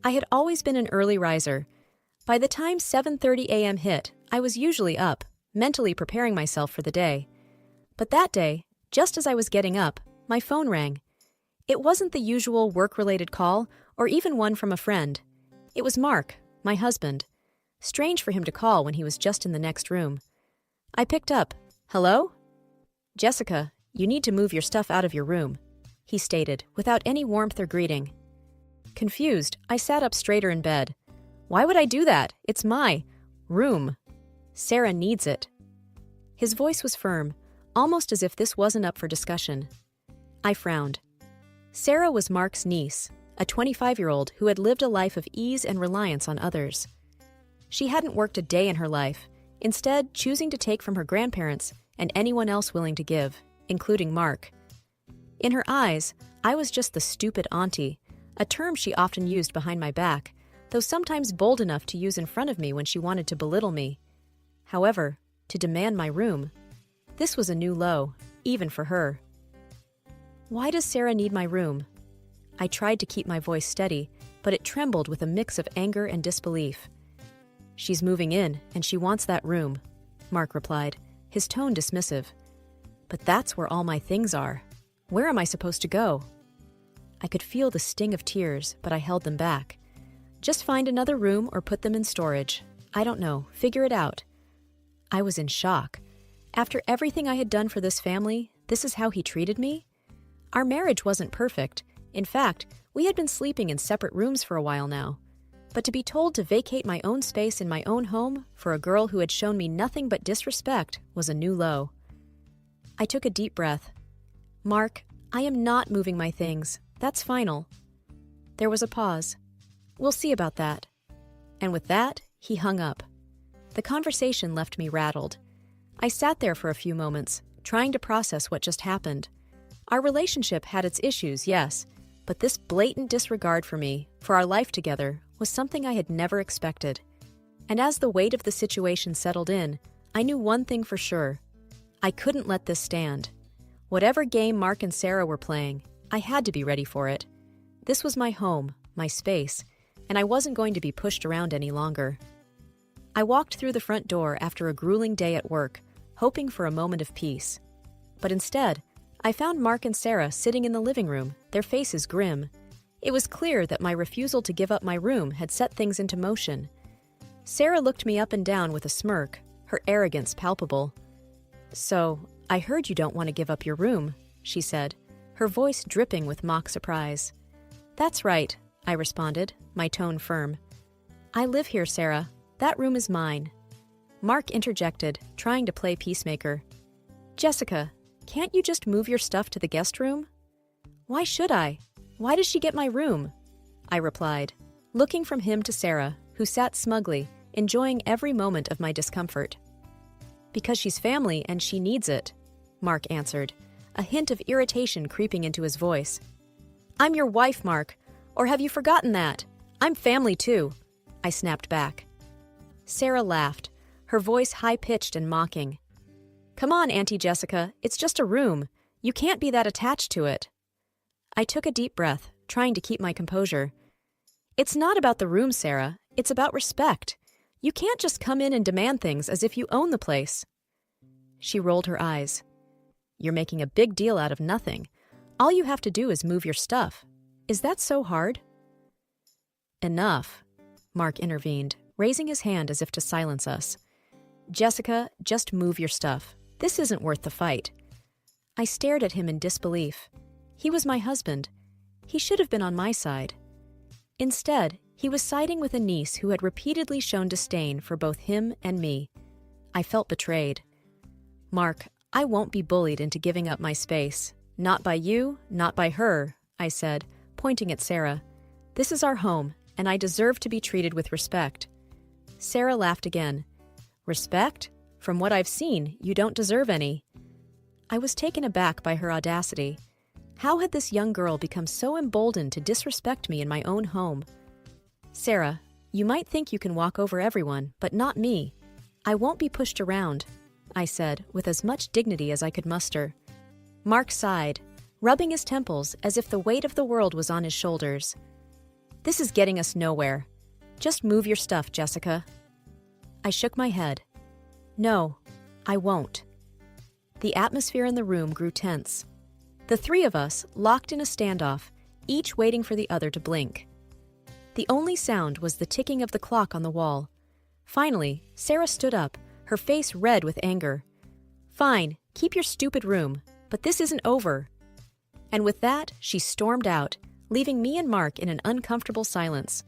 I had always been an early riser. By the time 7:30 a.m. hit, I was usually up, mentally preparing myself for the day. But that day, just as I was getting up, my phone rang. It wasn't the usual work-related call or even one from a friend. It was Mark, my husband. Strange for him to call when he was just in the next room. I picked up. "Hello?" "Jessica, you need to move your stuff out of your room," he stated, without any warmth or greeting. Confused, I sat up straighter in bed. "Why would I do that? It's my room. Sarah needs it." His voice was firm, almost as if this wasn't up for discussion. I frowned. Sarah was Mark's niece, a 25-year-old who had lived a life of ease and reliance on others. She hadn't worked a day in her life, instead choosing to take from her grandparents and anyone else willing to give, including Mark. In her eyes, I was just the stupid auntie, a term she often used behind my back, though sometimes bold enough to use in front of me when she wanted to belittle me. However, to demand my room, this was a new low, even for her. Why does Sarah need my room? I tried to keep my voice steady, but it trembled with a mix of anger and disbelief. "She's moving in, and she wants that room," Mark replied, his tone dismissive. "But that's where all my things are. Where am I supposed to go?" I could feel the sting of tears, but I held them back. "Just find another room or put them in storage. I don't know. Figure it out." I was in shock. After everything I had done for this family, this is how he treated me? Our marriage wasn't perfect. In fact, we had been sleeping in separate rooms for a while now. But to be told to vacate my own space in my own home for a girl who had shown me nothing but disrespect was a new low. I took a deep breath. "Mark, I am not moving my things. That's final." There was a pause. "We'll see about that." And with that, he hung up. The conversation left me rattled. I sat there for a few moments, trying to process what just happened. Our relationship had its issues, yes, but this blatant disregard for me, for our life together, was something I had never expected. And as the weight of the situation settled in, I knew one thing for sure. I couldn't let this stand. Whatever game Mark and Sarah were playing, I had to be ready for it. This was my home, my space, and I wasn't going to be pushed around any longer. I walked through the front door after a grueling day at work, hoping for a moment of peace. But instead, I found Mark and Sarah sitting in the living room, their faces grim. It was clear that my refusal to give up my room had set things into motion. Sarah looked me up and down with a smirk, her arrogance palpable. "So, I heard you don't want to give up your room," she said, her voice dripping with mock surprise. "That's right," I responded, my tone firm. "I live here, Sarah. That room is mine." Mark interjected, trying to play peacemaker. "Jessica, can't you just move your stuff to the guest room?" "Why should I? Why does she get my room?" I replied, looking from him to Sarah, who sat smugly, enjoying every moment of my discomfort. "Because she's family and she needs it," Mark answered, a hint of irritation creeping into his voice. "I'm your wife, Mark, or have you forgotten that? I'm family too," I snapped back. Sarah laughed, her voice high-pitched and mocking. "Come on, Auntie Jessica, it's just a room. You can't be that attached to it." I took a deep breath, trying to keep my composure. "It's not about the room, Sarah. It's about respect. You can't just come in and demand things as if you own the place." She rolled her eyes. "You're making a big deal out of nothing. All you have to do is move your stuff. Is that so hard?" "Enough," Mark intervened, raising his hand as if to silence us. "Jessica, just move your stuff. This isn't worth the fight." I stared at him in disbelief. He was my husband. He should have been on my side. Instead, he was siding with a niece who had repeatedly shown disdain for both him and me. I felt betrayed. "Mark, I won't be bullied into giving up my space. Not by you, not by her," I said, pointing at Sarah. "This is our home, and I deserve to be treated with respect." Sarah laughed again. "Respect? From what I've seen, you don't deserve any." I was taken aback by her audacity. How had this young girl become so emboldened to disrespect me in my own home? "Sarah, you might think you can walk over everyone, but not me. I won't be pushed around," I said, with as much dignity as I could muster. Mark sighed, rubbing his temples as if the weight of the world was on his shoulders. This is getting us nowhere. Just move your stuff, Jessica. I shook my head. No, I won't. The atmosphere in the room grew tense. The three of us locked in a standoff, each waiting for the other to blink. The only sound was the ticking of the clock on the wall. Finally, Sarah stood up, her face red with anger. Fine, keep your stupid room, but this isn't over. And with that, she stormed out, leaving me and Mark in an uncomfortable silence.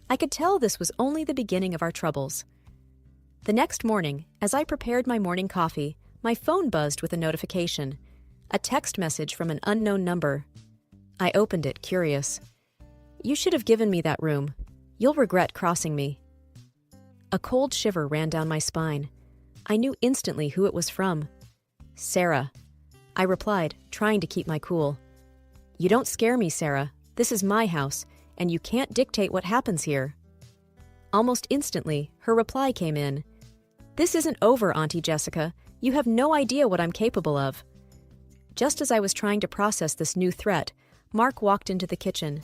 I could tell this was only the beginning of our troubles. The next morning, as I prepared my morning coffee, my phone buzzed with a notification, a text message from an unknown number. I opened it, curious. You should have given me that room. You'll regret crossing me. A cold shiver ran down my spine. I knew instantly who it was from. Sarah. I replied, trying to keep my cool. You don't scare me, Sarah. This is my house, and you can't dictate what happens here. Almost instantly, her reply came in. This isn't over, Auntie Jessica. You have no idea what I'm capable of. Just as I was trying to process this new threat, Mark walked into the kitchen.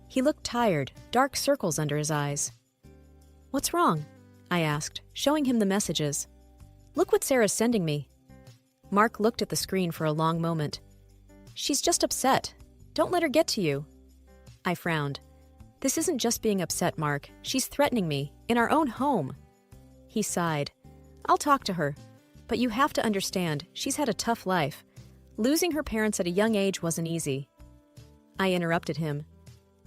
He looked tired, dark circles under his eyes. What's wrong? I asked, showing him the messages. Look what Sarah's sending me. Mark looked at the screen for a long moment. She's just upset. Don't let her get to you. I frowned. This isn't just being upset, Mark. She's threatening me, in our own home. He sighed. I'll talk to her. But you have to understand, she's had a tough life. Losing her parents at a young age wasn't easy. I interrupted him.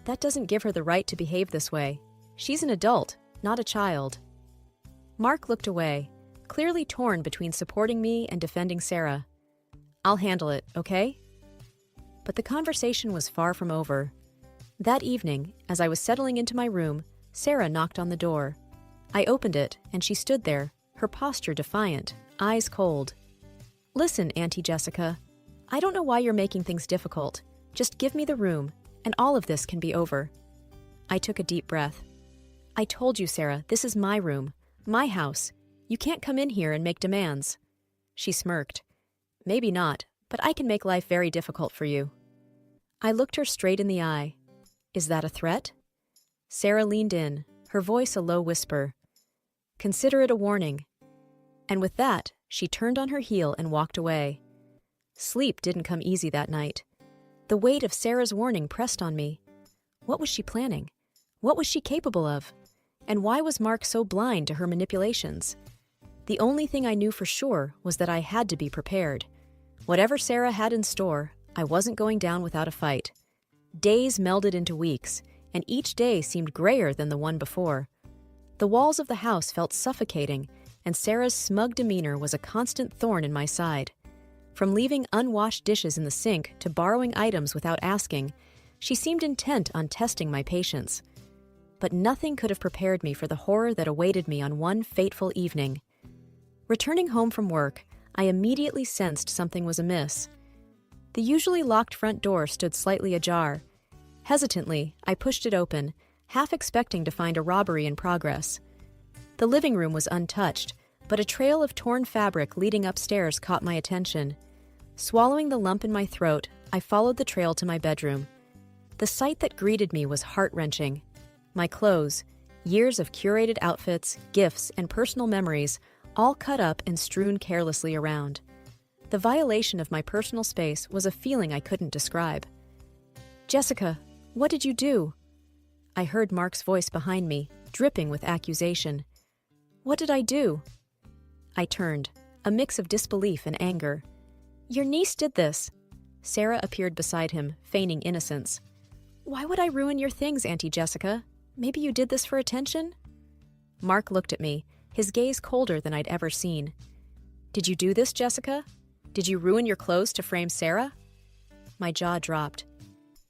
That doesn't give her the right to behave this way. She's an adult, not a child. Mark looked away, clearly torn between supporting me and defending Sarah. I'll handle it, okay? But the conversation was far from over. That evening, as I was settling into my room, Sarah knocked on the door. I opened it, and she stood there, her posture defiant, eyes cold. Listen, Auntie Jessica, I don't know why you're making things difficult. Just give me the room, and all of this can be over. I took a deep breath. I told you, Sarah, this is my room, my house. You can't come in here and make demands. She smirked. Maybe not, but I can make life very difficult for you. I looked her straight in the eye. Is that a threat? Sarah leaned in, her voice a low whisper. Consider it a warning. And with that, she turned on her heel and walked away. Sleep didn't come easy that night. The weight of Sarah's warning pressed on me. What was she planning? What was she capable of? And why was Mark so blind to her manipulations? The only thing I knew for sure was that I had to be prepared. Whatever Sarah had in store, I wasn't going down without a fight. Days melded into weeks, and each day seemed grayer than the one before. The walls of the house felt suffocating, and Sarah's smug demeanor was a constant thorn in my side. From leaving unwashed dishes in the sink to borrowing items without asking, she seemed intent on testing my patience. But nothing could have prepared me for the horror that awaited me on one fateful evening. Returning home from work, I immediately sensed something was amiss. The usually locked front door stood slightly ajar. Hesitantly, I pushed it open, half expecting to find a robbery in progress. The living room was untouched, but a trail of torn fabric leading upstairs caught my attention. Swallowing the lump in my throat, I followed the trail to my bedroom. The sight that greeted me was heart-wrenching. My clothes, years of curated outfits, gifts, and personal memories, all cut up and strewn carelessly around. The violation of my personal space was a feeling I couldn't describe. Jessica, what did you do? I heard Mark's voice behind me, dripping with accusation. What did I do? I turned, a mix of disbelief and anger. Your niece did this. Sarah appeared beside him, feigning innocence. Why would I ruin your things, Auntie Jessica? Maybe you did this for attention? Mark looked at me, his gaze colder than I'd ever seen. Did you do this, Jessica? Did you ruin your clothes to frame Sarah? My jaw dropped.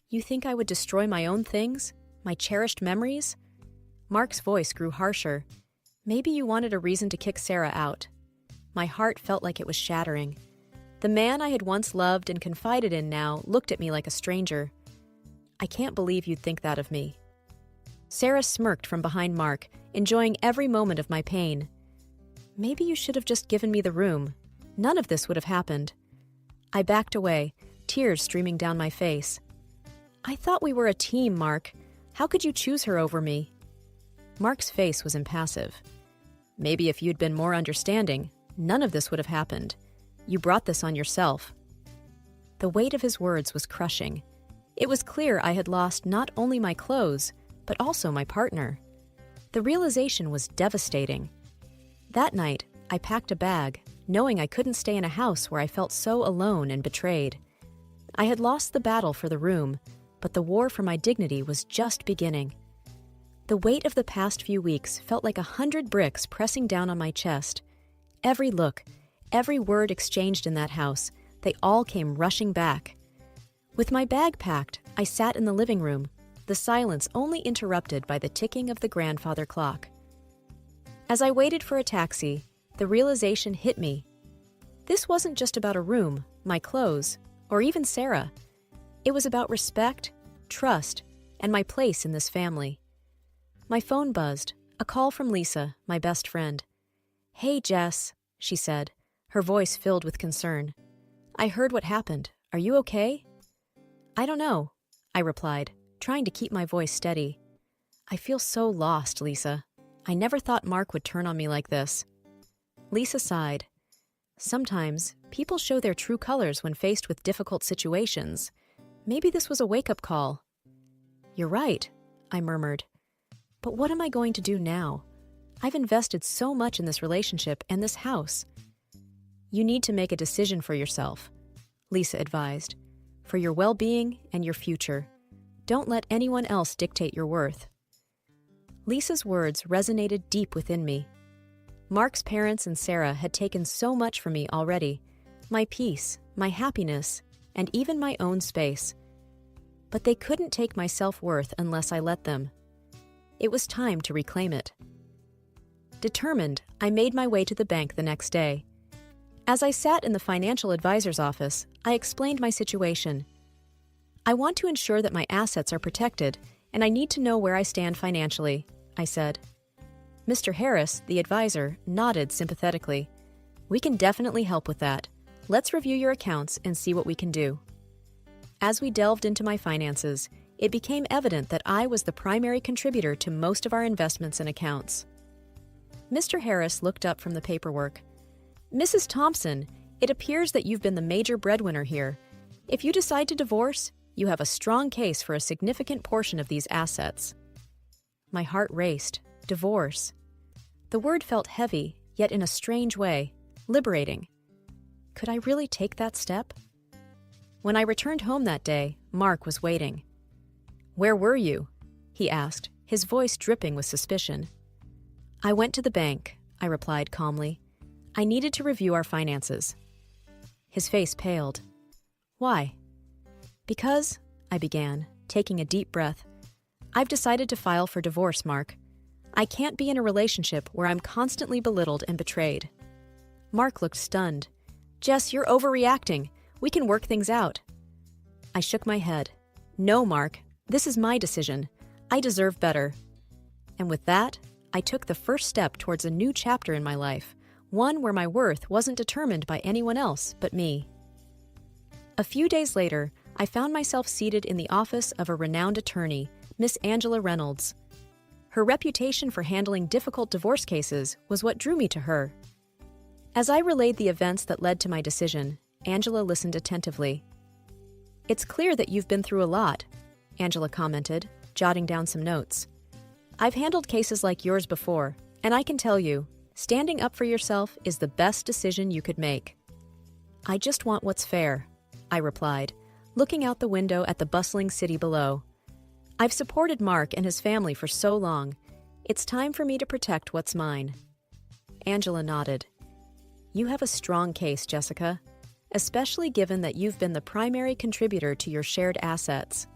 You think I would destroy my own things? My cherished memories? Mark's voice grew harsher. Maybe you wanted a reason to kick Sarah out. My heart felt like it was shattering. The man I had once loved and confided in now looked at me like a stranger. I can't believe you'd think that of me. Sarah smirked from behind Mark, enjoying every moment of my pain. Maybe you should have just given me the room. None of this would have happened. I backed away, tears streaming down my face. I thought we were a team, Mark. How could you choose her over me? Mark's face was impassive. Maybe if you'd been more understanding, none of this would have happened. You brought this on yourself. The weight of his words was crushing. It was clear I had lost not only my clothes, but also my partner. The realization was devastating. That night, I packed a bag, knowing I couldn't stay in a house where I felt so alone and betrayed. I had lost the battle for the room, but the war for my dignity was just beginning. The weight of the past few weeks felt like 100 bricks pressing down on my chest. Every look, every word exchanged in that house, they all came rushing back. With my bag packed, I sat in the living room, the silence only interrupted by the ticking of the grandfather clock. As I waited for a taxi, the realization hit me. This wasn't just about a room, my clothes, or even Sarah. It was about respect, trust, and my place in this family. My phone buzzed, a call from Lisa, my best friend. "Hey, Jess," she said, her voice filled with concern. "I heard what happened. Are you okay?" "I don't know," I replied, trying to keep my voice steady. "I feel so lost, Lisa. I never thought Mark would turn on me like this." Lisa sighed. "Sometimes, people show their true colors when faced with difficult situations. Maybe this was a wake-up call." "You're right," I murmured. "But what am I going to do now? I've invested so much in this relationship and this house." "You need to make a decision for yourself," Lisa advised. "For your well-being and your future. Don't let anyone else dictate your worth." Lisa's words resonated deep within me. Mark's parents and Sarah had taken so much from me already, my peace, my happiness, and even my own space. But they couldn't take my self-worth unless I let them. It was time to reclaim it. Determined, I made my way to the bank the next day. As I sat in the financial advisor's office, I explained my situation. "I want to ensure that my assets are protected, and I need to know where I stand financially," I said. Mr. Harris, the advisor, nodded sympathetically. "We can definitely help with that. Let's review your accounts and see what we can do." As we delved into my finances, it became evident that I was the primary contributor to most of our investments and accounts. Mr. Harris looked up from the paperwork. "Mrs. Thompson, it appears that you've been the major breadwinner here. If you decide to divorce, you have a strong case for a significant portion of these assets." My heart raced. Divorce. The word felt heavy, yet in a strange way, liberating. Could I really take that step? When I returned home that day, Mark was waiting. "Where were you?" he asked, his voice dripping with suspicion. "I went to the bank," I replied calmly. "I needed to review our finances." His face paled. "Why?" "Because," I began, taking a deep breath, "I've decided to file for divorce, Mark. I can't be in a relationship where I'm constantly belittled and betrayed." Mark looked stunned. "Jess, you're overreacting. We can work things out." I shook my head. "No, Mark. This is my decision. I deserve better." And with that, I took the first step towards a new chapter in my life, one where my worth wasn't determined by anyone else but me. A few days later, I found myself seated in the office of a renowned attorney, Miss Angela Reynolds. Her reputation for handling difficult divorce cases was what drew me to her. As I relayed the events that led to my decision, Angela listened attentively. "It's clear that you've been through a lot," Angela commented, jotting down some notes. "I've handled cases like yours before, and I can tell you, standing up for yourself is the best decision you could make." "I just want what's fair," I replied, looking out the window at the bustling city below. "I've supported Mark and his family for so long. It's time for me to protect what's mine." Angela nodded. "You have a strong case, Jessica, especially given that you've been the primary contributor to your shared assets."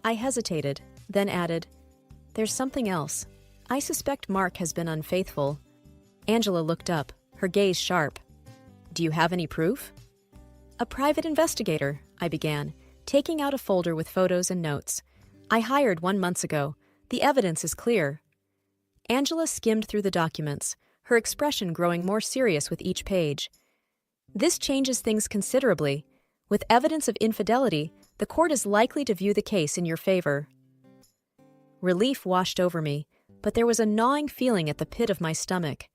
I hesitated, then added, "There's something else. I suspect Mark has been unfaithful." Angela looked up, her gaze sharp. "Do you have any proof?" "A private investigator," I began, taking out a folder with photos and notes. "I hired 1 month ago. The evidence is clear." Angela skimmed through the documents, her expression growing more serious with each page. "This changes things considerably. With evidence of infidelity, the court is likely to view the case in your favor." Relief washed over me, but there was a gnawing feeling at the pit of my stomach.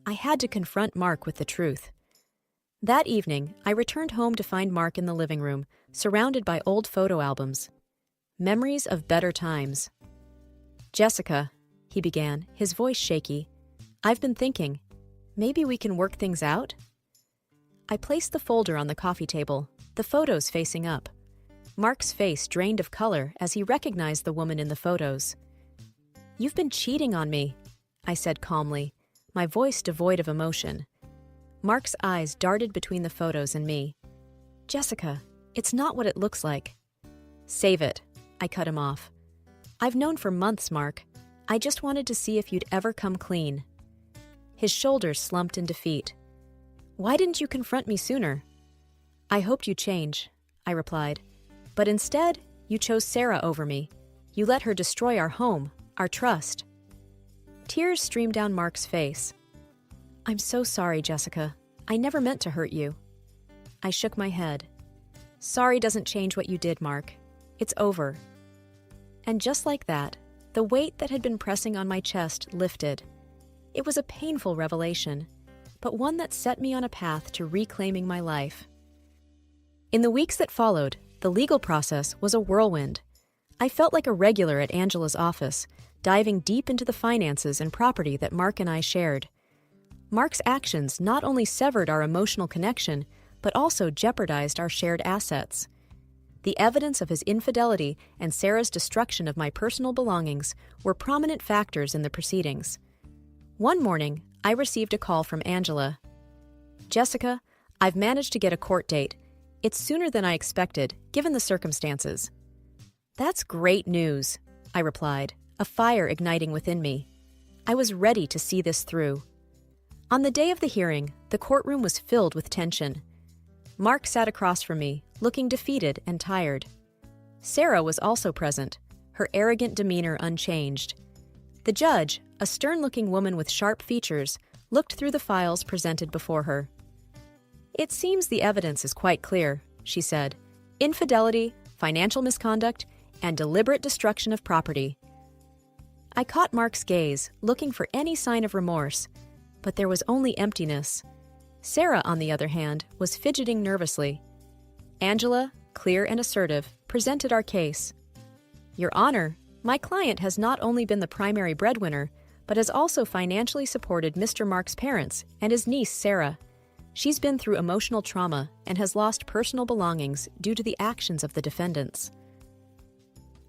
I had to confront Mark with the truth. That evening, I returned home to find Mark in the living room, surrounded by old photo albums. Memories of better times. "Jessica," he began, his voice shaky, "I've been thinking, maybe we can work things out?" I placed the folder on the coffee table, the photos facing up. Mark's face drained of color as he recognized the woman in the photos. "You've been cheating on me," I said calmly, my voice devoid of emotion. Mark's eyes darted between the photos and me. "Jessica, it's not what it looks like." "Save it," I cut him off. "I've known for months, Mark. I just wanted to see if you'd ever come clean." His shoulders slumped in defeat. "Why didn't you confront me sooner?" "I hoped you'd change," I replied. "But instead, you chose Sarah over me. You let her destroy our home, our trust." Tears streamed down Mark's face. "I'm so sorry, Jessica. I never meant to hurt you." I shook my head. "Sorry doesn't change what you did, Mark. It's over." And just like that, the weight that had been pressing on my chest lifted. It was a painful revelation, but one that set me on a path to reclaiming my life. In the weeks that followed, the legal process was a whirlwind. I felt like a regular at Angela's office, diving deep into the finances and property that Mark and I shared. Mark's actions not only severed our emotional connection, but also jeopardized our shared assets. The evidence of his infidelity and Sarah's destruction of my personal belongings were prominent factors in the proceedings. One morning, I received a call from Angela. "Jessica, I've managed to get a court date. It's sooner than I expected, given the circumstances." "That's great news," I replied, a fire igniting within me. I was ready to see this through. On the day of the hearing, the courtroom was filled with tension. Mark sat across from me, looking defeated and tired. Sarah was also present, her arrogant demeanor unchanged. The judge, a stern-looking woman with sharp features, looked through the files presented before her. "It seems the evidence is quite clear," she said. "Infidelity, financial misconduct, and deliberate destruction of property." I caught Mark's gaze, looking for any sign of remorse, but there was only emptiness. Sarah, on the other hand, was fidgeting nervously. Angela, clear and assertive, presented our case. "Your Honor, my client has not only been the primary breadwinner, but has also financially supported Mr. Mark's parents and his niece, Sarah. She's been through emotional trauma and has lost personal belongings due to the actions of the defendants."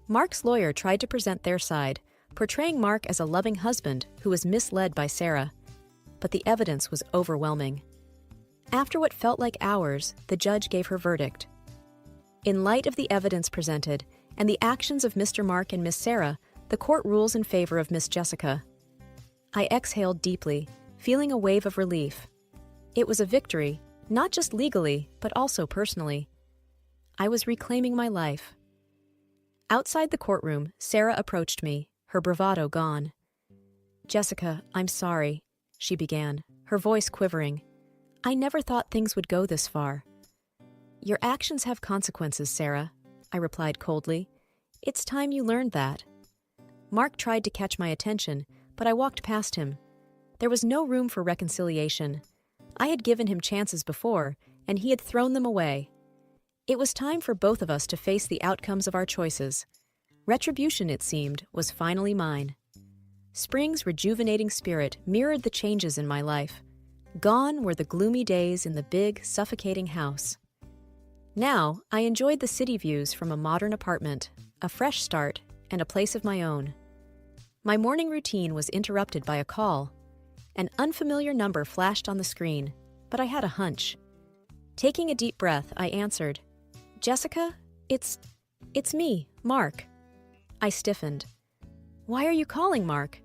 Mark's lawyer tried to present their side, portraying Mark as a loving husband who was misled by Sarah. But the evidence was overwhelming. After what felt like hours, the judge gave her verdict. In light of the evidence presented and the actions of Mr. Mark and Miss Sarah, the court rules in favor of Miss Jessica. I exhaled deeply, feeling a wave of relief. It was a victory, not just legally, but also personally. I was reclaiming my life. Outside the courtroom, Sarah approached me, her bravado gone. "Jessica, I'm sorry," she began, her voice quivering. "I never thought things would go this far." "Your actions have consequences, Sarah," I replied coldly. "It's time you learned that." Mark tried to catch my attention, but I walked past him. There was no room for reconciliation. I had given him chances before, and he had thrown them away. It was time for both of us to face the outcomes of our choices. Retribution, it seemed, was finally mine. Spring's rejuvenating spirit mirrored the changes in my life. Gone were the gloomy days in the big, suffocating house. Now, I enjoyed the city views from a modern apartment, a fresh start, and a place of my own. My morning routine was interrupted by a call. An unfamiliar number flashed on the screen, but I had a hunch. Taking a deep breath, I answered, "Jessica, it's me, Mark." I stiffened. "Why are you calling, Mark?"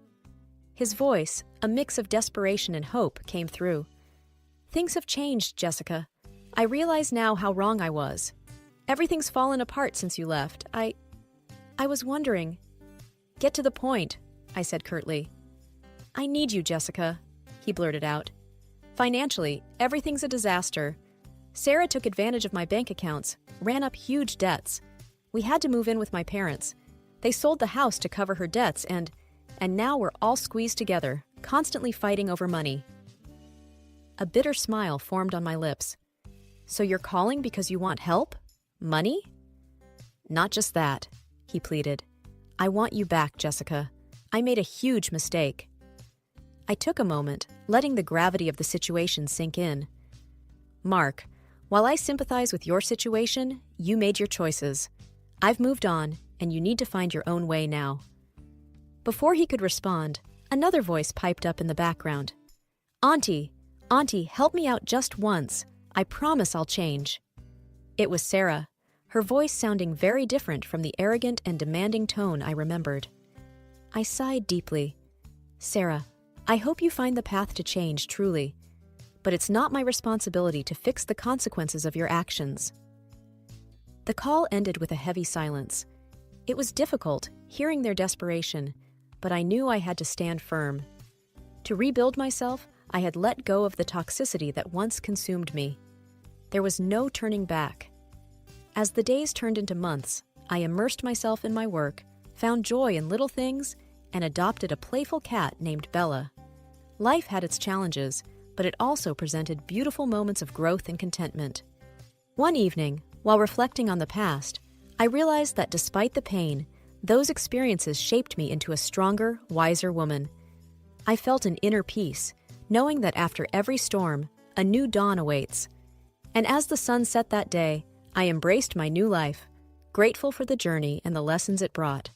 His voice, a mix of desperation and hope, came through. "Things have changed, Jessica. I realize now how wrong I was. Everything's fallen apart since you left. I was wondering—" "Get to the point," I said curtly. "I need you, Jessica," he blurted out. "Financially, everything's a disaster. Sarah took advantage of my bank accounts, ran up huge debts. We had to move in with my parents. They sold the house to cover her debts and now we're all squeezed together, constantly fighting over money. A bitter smile formed on my lips. So you're calling because you want help? Money? Not just that, he pleaded. I want you back, Jessica. I made a huge mistake. I took a moment, letting the gravity of the situation sink in. Mark, while I sympathize with your situation, you made your choices. I've moved on, and you need to find your own way now. Before he could respond, another voice piped up in the background. Auntie, help me out just once. I promise I'll change. It was Sarah, her voice sounding very different from the arrogant and demanding tone I remembered. I sighed deeply. Sarah, I hope you find the path to change truly, but it's not my responsibility to fix the consequences of your actions. The call ended with a heavy silence. It was difficult, hearing their desperation, but I knew I had to stand firm. To rebuild myself, I had let go of the toxicity that once consumed me. There was no turning back. As the days turned into months, I immersed myself in my work, found joy in little things, and adopted a playful cat named Bella. Life had its challenges, but it also presented beautiful moments of growth and contentment. One evening, while reflecting on the past, I realized that despite the pain, those experiences shaped me into a stronger, wiser woman. I felt an inner peace, knowing that after every storm, a new dawn awaits. And as the sun set that day, I embraced my new life, grateful for the journey and the lessons it brought.